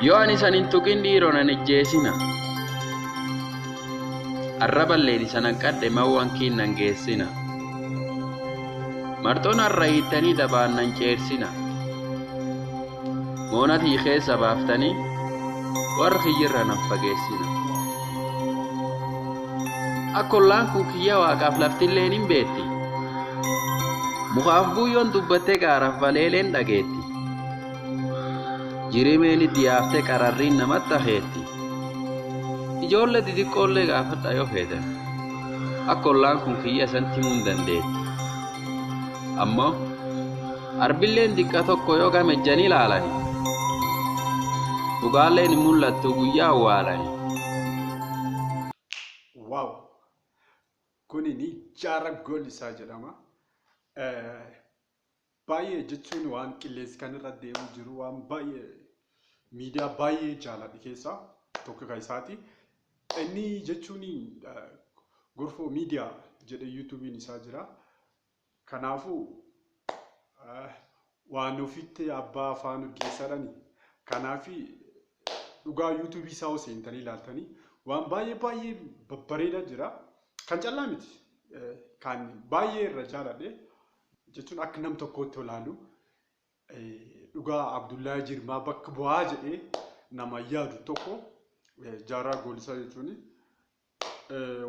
Yoo ani sanin tuqin dhiiroo nan ejjeesina. Arraballeen isa nan qadhe mawwan kiin nan geessina. Marxoon har'a hiittanii dabaan nan ceersina. Moonatii keessa baaftanii warra kiyyirra nan fageessina. Akka ollaan kun kiyya waaqaaf laftilleen hin beetti. Mukaaf buyyoon dubbattee qaaraaf baleeleen dhageetti. Jirimeen itti yaaftee qararriin namatti haheetti. Ijoollee xixiqqoollee gaafadha yoo feetan. Akka ollaan kun kiyya isaan himuu hin dandeetti. Ammoo arbilleen xiqqa tokko yoo gamejjanii ilaalani. Dhugaalleen hin mul'attu guyyaa awwaalani. Wow! Kuni ni jaara gool isaa jedhama. Baay'ee jechuun waan qilleensi kan irra deemu jiru waan baay'ee miidiyaa baay'ee jaaladhi keessaa tokko kan isaati. Inni jechuun gorfoo miidiyaa jedhee yuutuubiin isaa jira. Kanaafuu waan ofitti abbaa afaan urgeessadhani. Kanaafi dhugaa yuutuubii isaa seentanii ilaaltanii waan baay'ee babbareedaa jira. Kan callaa miti. Kan baay'ee irra jaaladhe. Jechuun akka nam tokkotti olaalu dhugaa Abdullahi Jirmaa bakka bu'aa jedhee nama yaadu tokko jaaraa goolisaa jechuun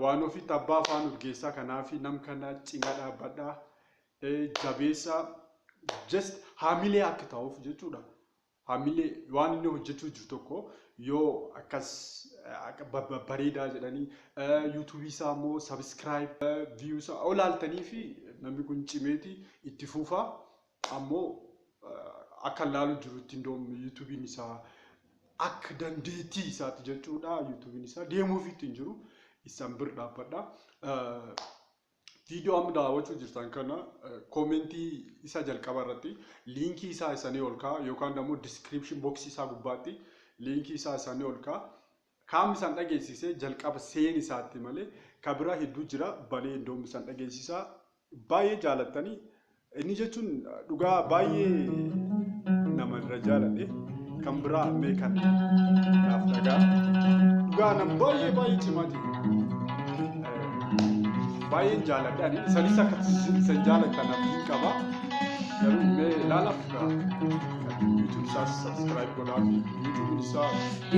waan ofitti abbaa afaan urgeessaa kanaafi nam kana cinaa dhaabbadhaa jabeessa just haamilee akka ta'uuf jechuudha. Haamilee waan inni hojjechuu jiru tokko yoo akkas bareedaa jedhanii yuutuubii isaa immoo subscribe views olaaltanii fi namni kun cimeeti itti fufaa ammoo akka laalu jirutti indoom yuutuubiin isaa akka dandeettii isaati jechuudha. Yuutuubiin isaa deemuuf ittiin jiru isaan bir dhaabbadha. Viidiyoo amma daawwachuu jirtan kana koomentii isaa jalqaba irratti liinkii isaa isaanii ol ka'a yookaan immoo description box isaa gubbaatti liinkii isaa isaanii ol ka'a. Kaam isaan dhageessisee jalqaba seen isaatti malee kabira hedduu jira balee indoom isaan dhageessisaa. Baay'ee jaalattanii inni jechuun dhugaa baay'ee nama irra jaaladhe kan biraa meekan naaf dhagaa dhugaa nama baay'ee cimaa jiru baay'een jaaladhe ani isanis akka isan jaalatanaaf hin qaba garuu mee ilaalaaf YouTube isaas subscribe godhaa fi YouTube isaa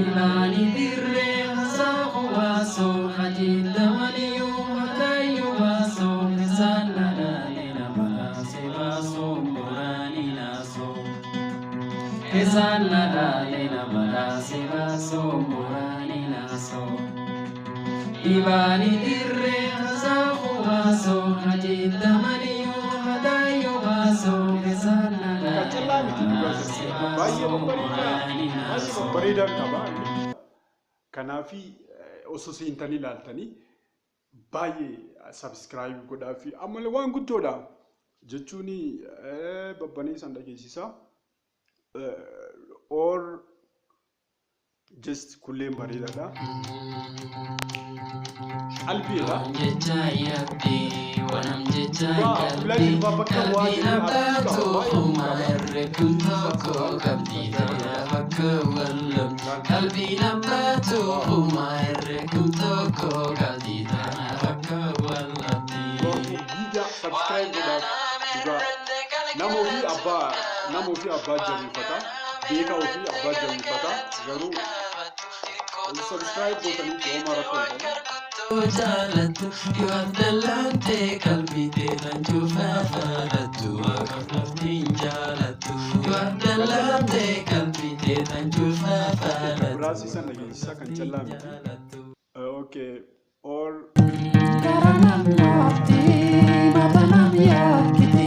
ilaani dirree haasa'u waasoo hajiidha maliyuu hakayyuu waasoo isaan ladhaanina baraase baasoo muraani naasoo isaan ladhaanina baraase baasoo muraani naasoo ilaani dirree haasa'u waasoo hajiidha maliyuu hakayyuu waasoo isaan baay'ee babbareedaa qaba. Kanaafi osoo seentanii ilaaltanii baay'ee subscribe godhaa fi ammallee waan guddoodha jechuun babbaneessan dhageessisaa. Or just kulleen bareedaadha. Albiidha. Wanam jecha kalbi nabatu umarre kuntoko kalbi nabatu wallam kalbi nabatu umarre kuntoko kalbi nabatu wallam. Subscribe namoo fi abbaa jabeeffata beekaa ofii abbaa jabeeffata garuu subscribe gootanii yoo marakkoo jaalatu yoo abdallante qalbii teetan cufaafadhattu waaqaf laftiin jaalatu yoo abdallante qalbii teetan cufaafadhattu biraasisan dhageessisaa kan callaa miti. Okay or Karanam yaati matanam yaakiti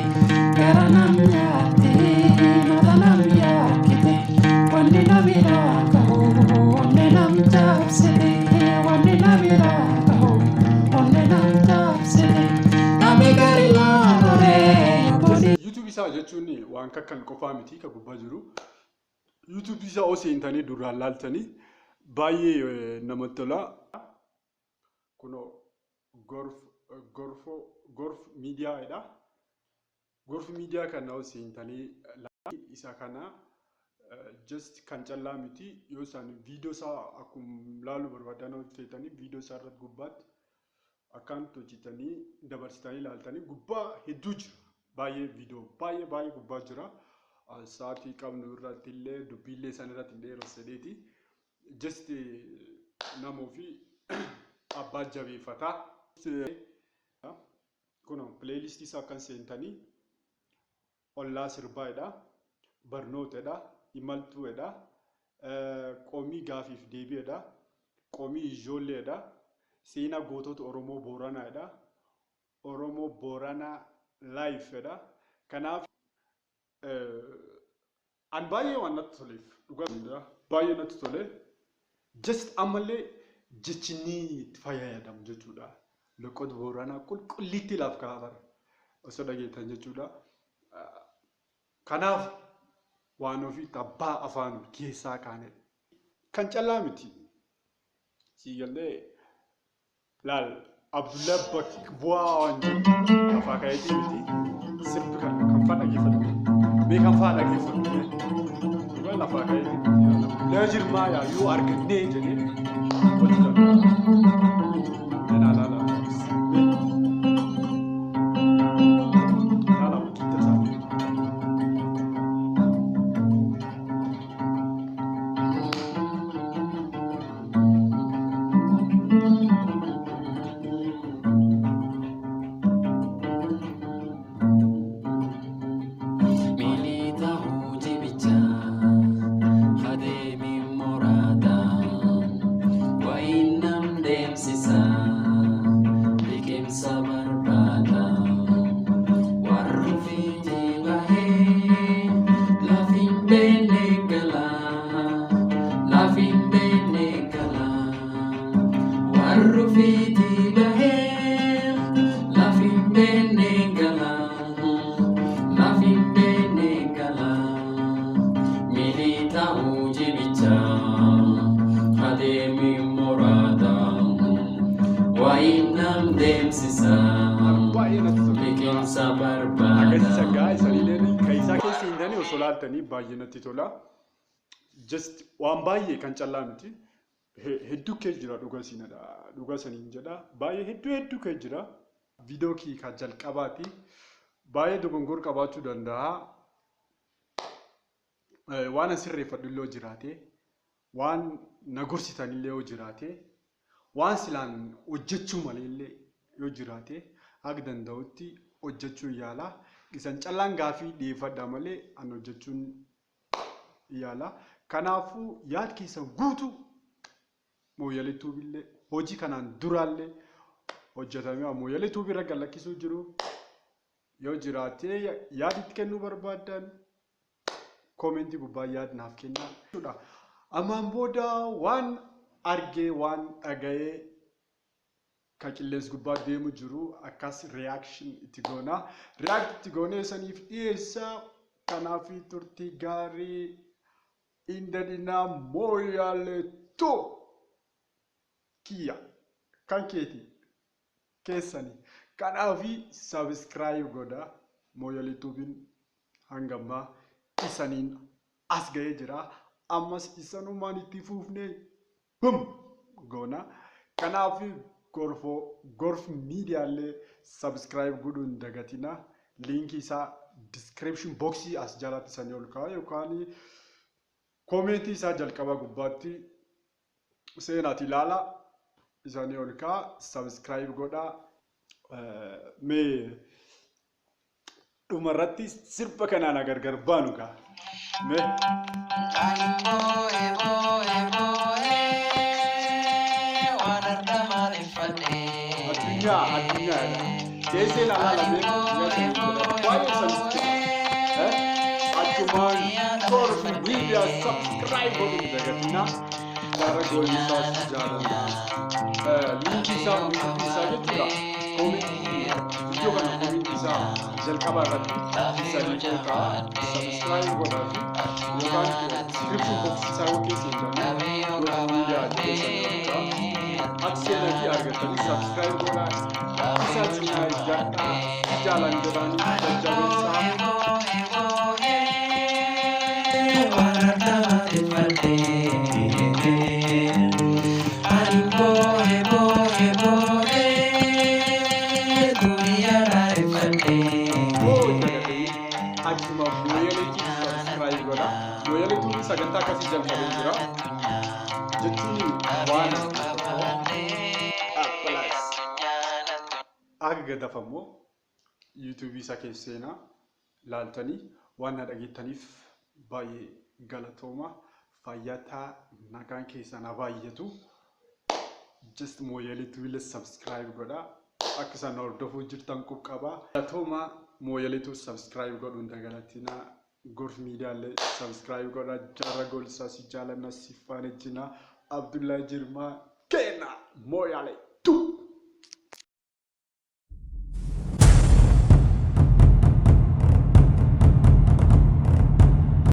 karanam yaati matanam yaakiti wanni namira kahu wanni nam jaabsite wanni namira kahu wanni nam jaabsite nami gari laamure YouTube isaa jechuun waan kakkan qofaa miti ka gubbaa jiru. YouTube isaa osoo seentanii duraan laaltanii baay'ee namatti tola. Kuno gorf miidiyaadha. Gorf miidiyaa kana osoo seentanii isa kana just kan callaa miti yoo isaan viidiyoo isaa akkuma laalu barbaadan hojjetanii viidiyoo isaa irratti gubbaatti akkaan hojjetanii dabarsitanii ilaaltanii gubbaa hedduu jira. Baay'ee viidiyoo baay'ee gubbaa jira. Sa'aatii qabnu irratti illee dubbiillee isaan irratti illee yeroo sadeeti. Just namoo fi abbaa jabeeffataa. Kun playlistii isaa kan seentanii ollaa sirbaadha, barnootadha, imaltuudha, qoomii gaafiif deebiidha, qoomii ijoolleedha, seenaa gootota Oromoo Booranaadha, Oromoo Booranaa lifeedha. Kanaaf an baay'ee waan natti toleef dhugaadha, baay'ee natti tole. Just ammallee jechinii itti fayyadamu jechuudha. Loqoota Booranaa qulqulliitti laaf kaafara osoo dhageettan jechuudha. Kanaaf waan ofii tabbaa afaan keessaa kaane kan callaa miti. Siigallee laal Abdullah Bakk bu'aa waan jiru afaa kayeetii miti sirbi kan faa dhageeffatu beekan faa dhageeffatu waan afaa kayeetii lee jirmaa yaayuu argannee jedhee hojjetan. Solaltanii baay'ee natti tola. Just waan baay'ee kan callaa miti. Hedduu kee jira dhugaa siinadha. Dhugaa saniin jedha. Baay'ee hedduu kee jira. Viidiyoo kee kan jalqabaati. Baay'ee dogongor qabaachuu danda'a. Waan asirreeffadhu illee jiraate. Waan nagorsitan illee yoo jiraate. Waan silaan hojjechuu malee illee yoo jiraate. Haga danda'utti hojjechuu yaala. Isan callaan gaafii dhiyeeffadha malee an hojjechuun yaala. Kanaafuu yaad keessan guutuu mooyyalee tuubillee hojii kanaan duraallee hojjetamee mooyyalee tuubillee gallakkisuu jiru. Yoo jiraatee yaad itti kennuu barbaadan koomentii gubbaa yaad naaf kennaa. Ammaan booda waan argee waan dhaga'ee kan qilleensa gubbaa deemu jiru akkas reaction itti goona. React itti goonee saniif dhiyeessaa. Kanaaf turtii gaarii indadinaa mooyyalee tuu kiyya kan keeti keessanii. Kanaaf subscribe godha. Mooyyalee tuubiin hangammaa isaniin as ga'ee jira. Ammas isanumaan itti fuufnee goona. Kanaaf Gorf miidiyaalee subscribe godhuun dagatina. Linkii isaa description boxii as jalatti sanii ol kaa'aa yookaan koomentii isaa jalqaba gubbaatti seenaati ilaala isanii ol kaa'aa subscribe godhaa. Mee dhumarratti sirba kanaan agargar baanu kaa. Mee addunyaa keessee laalaalamee baay'ee sanatti achumaan Gorf miidiyaa subscribe godhuun dagatina. Gara goolisaas jaalladha. Linkii isaa jechuudha. Iddoo kana koomentii isaa jalqaba irratti isanii qooqaa subscribe godhaa fi yookaan description box isaa yoo keessa hin Gorf miidiyaa jedhee Aksiyonaki argatanii subscribe godhaa. Isa cinaa eeggadhaa. Jaalan jedhanii jajjabeessaa. sagantaa akkasii jalqabee jira. Jechuun waan akka gadafamoo YouTube isa keessa seenaa laaltanii waan na dhageettaniif baay'ee galatooma. Fayyataa nagaan keessan baay'atu. Just mooyyalee tuulee subscribe godha. Akka isaan hordofuu jirtan quqqaba. Galatooma mooyyalee tu subscribe godhuun dagalatina. Gorf miidiyaalee subscribe godha. Jaarra golsaa si jaalanna si faana jina. Abdullahi Jirmaa Keena mooyyalee tu.